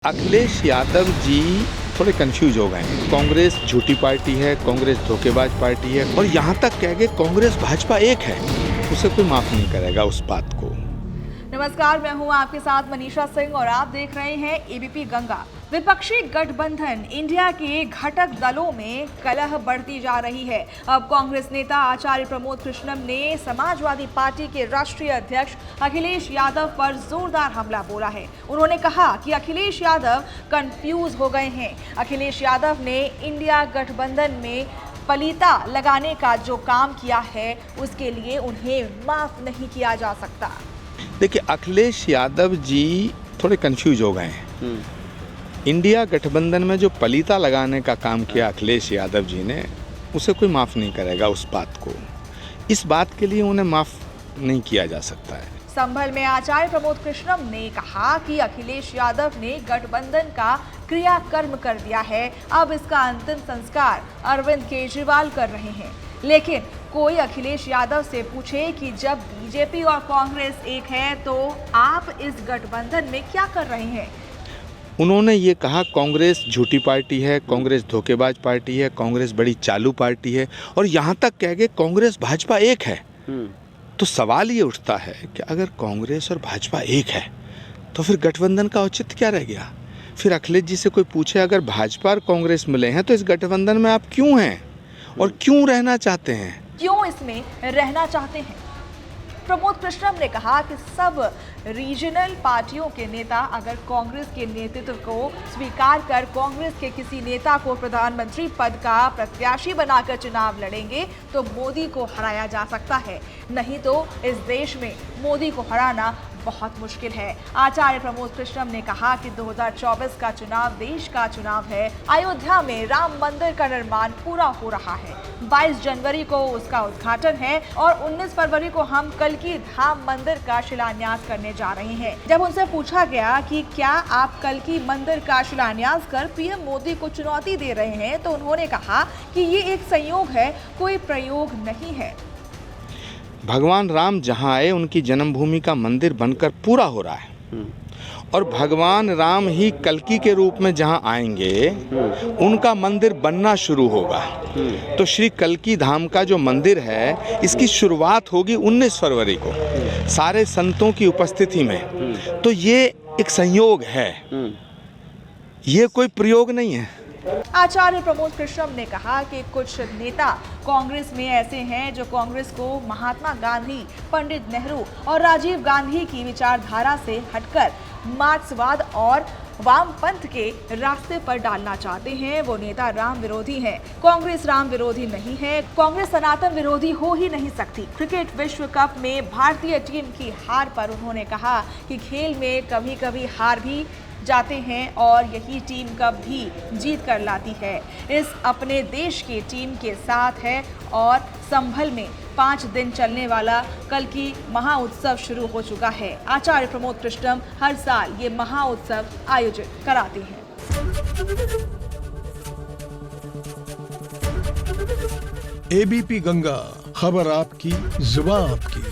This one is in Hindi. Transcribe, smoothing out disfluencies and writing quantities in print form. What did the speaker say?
अखिलेश यादव जी थोड़े कंफ्यूज हो गए हैं। कांग्रेस झूठी पार्टी है, कांग्रेस धोखेबाज पार्टी है और यहाँ तक कह गए कांग्रेस भाजपा एक है। उसे कोई माफ नहीं करेगा उस बात को। नमस्कार, मैं हूं आपके साथ मनीषा सिंह और आप देख रहे हैं एबीपी गंगा। विपक्षी गठबंधन इंडिया के घटक दलों में कलह बढ़ती जा रही है। अब कांग्रेस नेता आचार्य प्रमोद कृष्णम ने समाजवादी पार्टी के राष्ट्रीय अध्यक्ष अखिलेश यादव पर जोरदार हमला बोला है। उन्होंने कहा कि अखिलेश यादव कंफ्यूज हो गए हैं। अखिलेश यादव ने इंडिया गठबंधन में पलीता लगाने का जो काम किया है उसके लिए उन्हें माफ नहीं किया जा सकता। देखिए, अखिलेश यादव जी थोड़े कंफ्यूज हो गए हैं। इंडिया गठबंधन में जो पलीता लगाने का काम किया अखिलेश यादव जी ने, उसे कोई माफ़ नहीं करेगा उस बात को। इस बात के लिए उन्हें माफ़ नहीं किया जा सकता है। संभल में आचार्य प्रमोद कृष्णम ने कहा कि अखिलेश यादव ने गठबंधन का क्रियाकर्म कर दिया है। अब इसका अंतिम संस्कार अरविंद केजरीवाल कर रहे हैं। लेकिन कोई अखिलेश यादव से पूछे कि जब बीजेपी और कांग्रेस एक है तो आप इस गठबंधन में क्या कर रहे हैं? उन्होंने ये कहा कांग्रेस झूठी पार्टी है, कांग्रेस धोखेबाज पार्टी है, कांग्रेस बड़ी चालू पार्टी है और यहाँ तक कह गए कांग्रेस भाजपा एक है। तो सवाल ये उठता है कि अगर कांग्रेस और भाजपा एक है तो फिर गठबंधन का औचित्य क्या रह गया? फिर अखिलेश जी से कोई पूछे अगर भाजपा और कांग्रेस मिले हैं तो इस गठबंधन में आप क्यों हैं और क्यों रहना चाहते हैं? क्यों इसमें रहना चाहते हैं? प्रमोद कृष्णम ने कहा कि सब रीजनल पार्टियों के नेता अगर कांग्रेस के नेतृत्व को स्वीकार कर कांग्रेस के किसी नेता को प्रधानमंत्री पद का प्रत्याशी बनाकर चुनाव लड़ेंगे तो मोदी को हराया जा सकता है। नहीं तो इस देश में मोदी को हराना बहुत मुश्किल है। आचार्य प्रमोद कृष्णम ने कहा कि 2024 का चुनाव देश का चुनाव है। अयोध्या में राम मंदिर का निर्माण पूरा हो रहा है। 22 जनवरी को उसका उद्घाटन है और 19 फरवरी को हम कल्की धाम मंदिर का शिलान्यास करने जा रहे हैं। जब उनसे पूछा गया कि क्या आप कल्की मंदिर का शिलान्यास कर पीएम मोदी को चुनौती दे रहे हैं तो उन्होंने कहा कि ये एक संयोग है, कोई प्रयोग नहीं है। भगवान राम जहाँ आए उनकी जन्मभूमि का मंदिर बनकर पूरा हो रहा है और भगवान राम ही कल्की के रूप में जहाँ आएंगे उनका मंदिर बनना शुरू होगा। तो श्री कल्की धाम का जो मंदिर है इसकी शुरुआत होगी 19 फरवरी को सारे संतों की उपस्थिति में। तो ये एक संयोग है, ये कोई प्रयोग नहीं है। आचार्य प्रमोद कृष्णम ने कहा कि कुछ नेता कांग्रेस में ऐसे हैं जो कांग्रेस को महात्मा गांधी, पंडित नेहरू और राजीव गांधी की विचारधारा से हटकर मार्क्सवाद और वामपंथ के रास्ते पर डालना चाहते हैं। वो नेता राम विरोधी हैं। कांग्रेस राम विरोधी नहीं है। कांग्रेस सनातन विरोधी हो ही नहीं सकती। क्रिकेट विश्व कप में भारतीय टीम की हार पर उन्होंने कहा कि खेल में कभी कभी हार भी जाते हैं और यही टीम कभी जीत कर लाती है। इस अपने देश की टीम के साथ है और संभल में 5 दिन चलने वाला कल की महाउत्सव शुरू हो चुका है। आचार्य प्रमोद कृष्णम हर साल ये महाउत्सव आयोजित कराते हैं। एबीपी गंगा, खबर आपकी, जुबान आपकी।